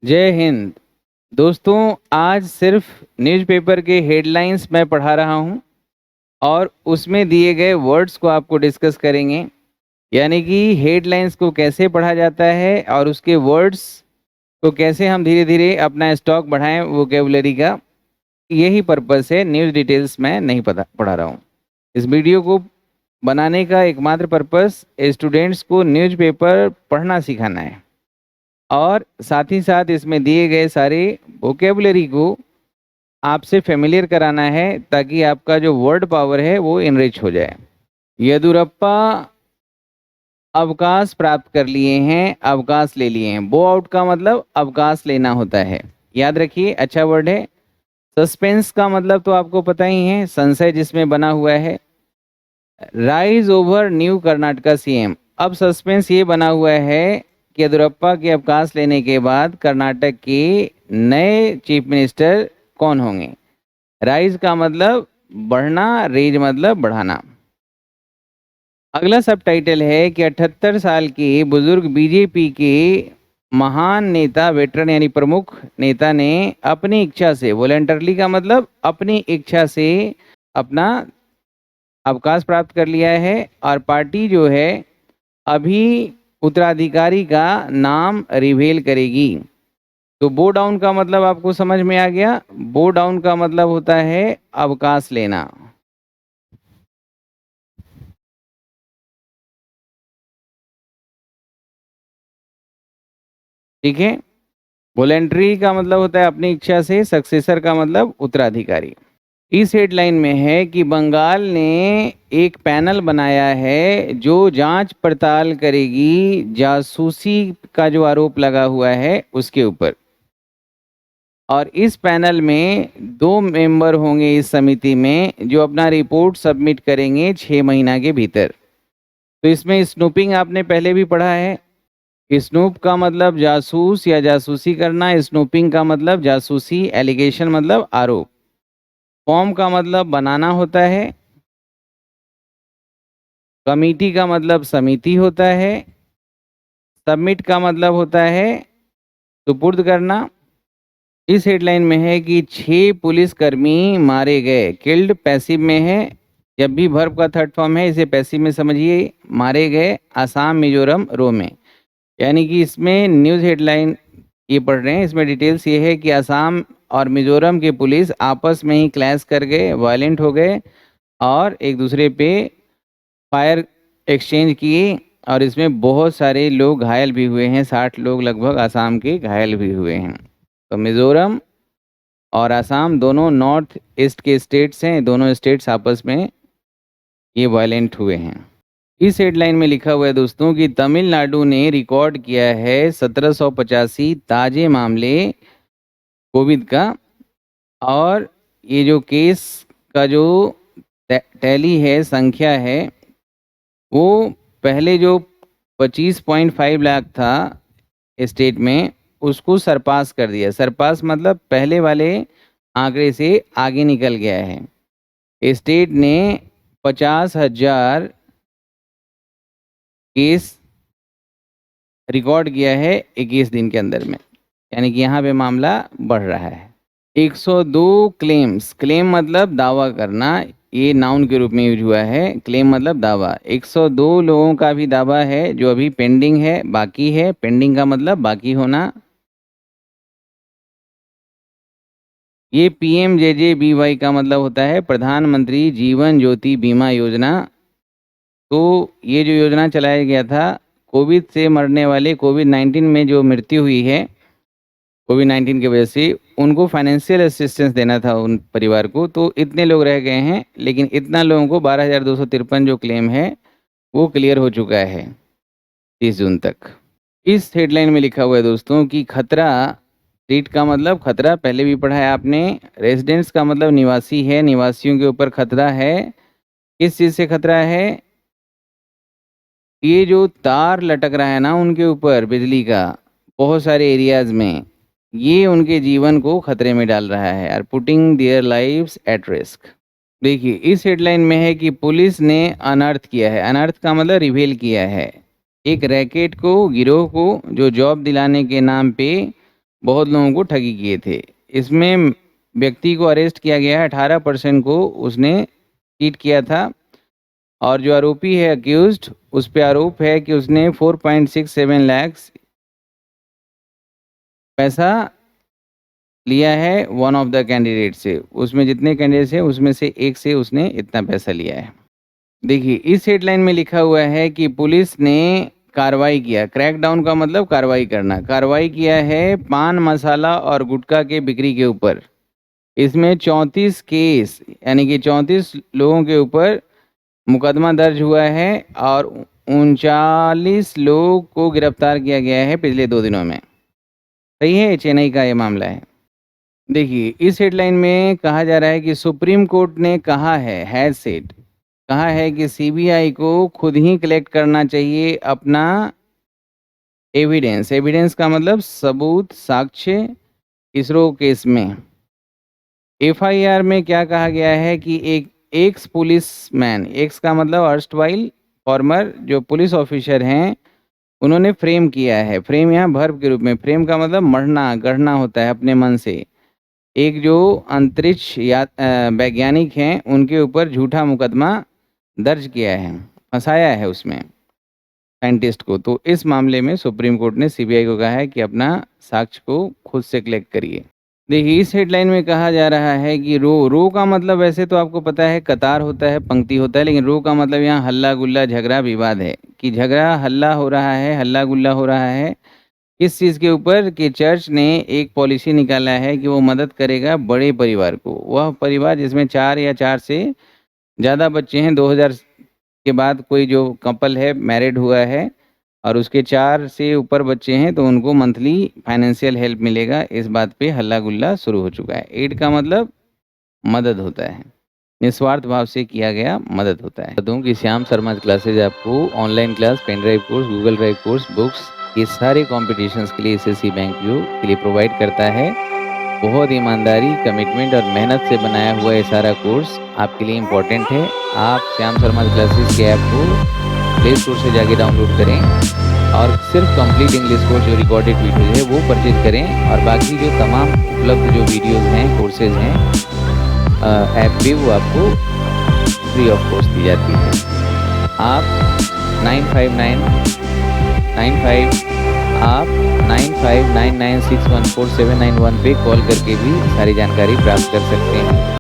जय हिंद। दोस्तों, आज सिर्फ न्यूज़पेपर के हेडलाइंस मैं पढ़ा रहा हूं और उसमें दिए गए वर्ड्स को आपको डिस्कस करेंगे। यानी कि हेडलाइंस को कैसे पढ़ा जाता है और उसके वर्ड्स को कैसे हम धीरे धीरे अपना स्टॉक बढ़ाएं वोकेबुलरी का। यही पर्पस है, न्यूज़ डिटेल्स मैं नहीं पढ़ा रहा हूं। इस वीडियो को बनाने का एकमात्र पर्पस स्टूडेंट्स को न्यूज़पेपर पढ़ना सिखाना है और साथ ही साथ इसमें दिए गए सारे वोकेबुलरी को आपसे फेमिलियर कराना है ताकि आपका जो वर्ड पावर है वो इनरिच हो जाए। येदुरप्पा अवकाश प्राप्त कर लिए हैं, अवकाश ले लिए हैं। बो आउट का मतलब अवकाश लेना होता है, याद रखिए, अच्छा वर्ड है। सस्पेंस का मतलब तो आपको पता ही है, संशय जिसमें बना हुआ है। Rise over new Karnataka CM. अब सस्पेंस ये बना हुआ है कि येदुरप्पा के अवकाश लेने के बाद कर्नाटक के नए चीफ मिनिस्टर कौन होंगे। राइज का मतलब बढ़ना, रेज मतलब बढ़ाना। अगला सब टाइटल है कि 78 साल के बुजुर्ग बीजेपी के महान नेता, वेटरन यानी प्रमुख नेता ने अपनी इच्छा से, वॉलंटरली का मतलब अपनी इच्छा से अपना अवकाश प्राप्त कर लिया है और पार्टी जो है अभी उत्तराधिकारी का नाम रिवील करेगी। तो बो डाउन का मतलब आपको समझ में आ गया। बो डाउन का मतलब होता है अवकाश लेना। ठीक है। वॉलेंट्री का मतलब होता है अपनी इच्छा से, सक्सेसर का मतलब उत्तराधिकारी। इस हेडलाइन में है कि बंगाल ने एक पैनल बनाया है जो जांच पड़ताल करेगी जासूसी का जो आरोप लगा हुआ है उसके ऊपर। और इस पैनल में 2 मेंबर होंगे इस समिति में जो अपना रिपोर्ट सबमिट करेंगे 6 महीना के भीतर। तो इसमें स्नूपिंग आपने पहले भी पढ़ा है। स्नूप का मतलब जासूस या जासूसी करना, स्नूपिंग का मतलब जासूसी, एलिगेशन मतलब आरोप। फॉर्म का मतलब बनाना होता है, कमेटी का मतलब समिति होता है, सबमिट का मतलब होता है सुपुर्द करना। इस हेडलाइन में है कि 6 पुलिसकर्मी मारे गए, किल्ड पैसिव में है। जब भी वर्ब का थर्ड फॉर्म है इसे पैसिव में समझिए। मारे गए आसाम, मिजोरम, रो में। यानी कि इसमें न्यूज़ हेडलाइन ये पढ़ रहे हैं, इसमें डिटेल्स ये है कि असम और मिजोरम के पुलिस आपस में ही क्लैश कर गए, वायलेंट हो गए और एक दूसरे पे फायर एक्सचेंज किए और इसमें बहुत सारे लोग घायल भी हुए हैं। 60 लोग लगभग आसाम के घायल भी हुए हैं। तो मिजोरम और आसाम दोनों नॉर्थ ईस्ट के स्टेट्स हैं, दोनों स्टेट्स आपस में ये वायलेंट हुए हैं। इस हेडलाइन में लिखा हुआ है दोस्तों कि तमिलनाडु ने रिकॉर्ड किया है 1785 ताजे मामले कोविड का। और ये जो केस का जो टैली है, संख्या है, वो पहले जो 25.5 लाख था स्टेट में, उसको सरपास कर दिया। सरपास मतलब पहले वाले आंकड़े से आगे निकल गया है। स्टेट ने 50,000 केस रिकॉर्ड किया है 21 दिन के अंदर में। यानी कि यहाँ पे मामला बढ़ रहा है। 102 क्लेम्स, क्लेम मतलब दावा करना, ये नाउन के रूप में यूज हुआ है। क्लेम मतलब दावा। 102 लोगों का भी दावा है जो अभी पेंडिंग है, बाकी है। पेंडिंग का मतलब बाकी होना। ये PMJJBY का मतलब होता है प्रधानमंत्री जीवन ज्योति बीमा योजना। तो ये जो योजना चलाया गया था, कोविड से मरने वाले, कोविड-19 में जो मृत्यु हुई है कोविड-19 की वजह से, उनको फाइनेंशियल असिस्टेंस देना था उन परिवार को। तो इतने लोग रह गए हैं, लेकिन इतना लोगों को 12,253 जो क्लेम है वो क्लियर हो चुका है 30 जून तक। इस हेडलाइन में लिखा हुआ है दोस्तों कि खतरा, थ्रेट का मतलब खतरा पहले भी पढ़ा है आपने। रेजिडेंट्स का मतलब निवासी है, निवासियों के ऊपर खतरा है। किस चीज़ से खतरा है? ये जो तार लटक रहा है ना उनके ऊपर बिजली का, बहुत सारे एरियाज में, ये उनके जीवन को खतरे में डाल रहा है। Are putting their lives at risk. देखिए इस हेडलाइन में है कि पुलिस ने अनर्थ किया है। अनर्थ का मतलब रिवील किया है एक रैकेट को, गिरोह को, जो जॉब दिलाने के नाम पे बहुत लोगों को ठगी किए थे। इसमें व्यक्ति को अरेस्ट किया गया है, 18% को उसने चीट किया था और जो आरोपी है अक्यूज्ड, उस पे आरोप है कि उसने 4.67 लाख पैसा लिया है वन ऑफ द कैंडिडेट से। उसमें जितने कैंडिडेट्स हैं उसमें से एक से उसने इतना पैसा लिया है। देखिए इस हेडलाइन में लिखा हुआ है कि पुलिस ने कार्रवाई किया। क्रैकडाउन का मतलब कार्रवाई करना। कार्रवाई किया है पान मसाला और गुटखा के बिक्री के ऊपर। इसमें 34 केस यानी कि 34 लोगों के ऊपर मुकदमा दर्ज हुआ है और 39 लोग को गिरफ्तार किया गया है पिछले 2 दिनों में। सही है, चेन्नई का ये मामला है। देखिए इस हेडलाइन में कहा जा रहा है कि सुप्रीम कोर्ट ने कहा है सेड, कहा है कि सीबीआई को खुद ही कलेक्ट करना चाहिए अपना एविडेंस। एविडेंस का मतलब सबूत, साक्ष्य इसरो केस में। एफआईआर में क्या कहा गया है कि एक एक्स पुलिसमैन, एक्स का मतलब अर्स्टवाइल फॉर्मर जो पुलिस ऑफिसर हैं, उन्होंने फ्रेम किया है। फ्रेम यहाँ वर्ब के रूप में, फ्रेम का मतलब मढ़ना, गढ़ना होता है अपने मन से। एक जो अंतरिक्ष या वैज्ञानिक हैं उनके ऊपर झूठा मुकदमा दर्ज किया है, फंसाया है उसमें साइंटिस्ट को। तो इस मामले में सुप्रीम कोर्ट ने सीबीआई को कहा है कि अपना साक्ष्य को खुद से कलेक्ट करिए। देखिए इस हेडलाइन में कहा जा रहा है कि रो का मतलब वैसे तो आपको पता है कतार होता है, पंक्ति होता है, लेकिन रो का मतलब यहाँ हल्ला गुल्ला, झगड़ा, विवाद है। कि झगड़ा हल्ला हो रहा है, हल्ला गुल्ला हो रहा है इस चीज़ के ऊपर कि चर्च ने एक पॉलिसी निकाला है कि वो मदद करेगा बड़े परिवार को। वह परिवार जिसमें 4 या 4 से ज़्यादा बच्चे हैं, 2000 के बाद कोई जो कपल है मैरिड हुआ है और उसके 4 से ऊपर बच्चे हैं तो उनको मंथली फाइनेंशियल हेल्प मिलेगा। इस बात पे हल्ला गुल्ला शुरू हो चुका है। एड का मतलब मदद होता है, निस्वार्थ भाव से किया गया मदद होता है। बताऊँ कि श्याम शर्मा क्लासेज आपको online class, pen drive course, Google drive course, books, ये सारे कॉम्पिटिशन्स के लिए एसएससी बैंक यू के लिए प्रोवाइड करता है। बहुत ईमानदारी, कमिटमेंट और मेहनत से बनाया हुआ ये सारा कोर्स आपके लिए इम्पोर्टेंट है। आप श्याम शर्मा क्लासेस के ऐप को प्ले स्टोर से जाके डाउनलोड करें और सिर्फ कंप्लीट इंग्लिश कोर्स जो रिकॉर्डेड वीडियोज़ है वो परचेज करें और बाकी जो तमाम उपलब्ध जो वीडियोज़ हैं, कोर्सेज हैं ऐप पे, वो आपको फ्री ऑफ कॉस्ट दी जाती है। आप 9599614791 पे कॉल करके भी सारी जानकारी प्राप्त कर सकते हैं।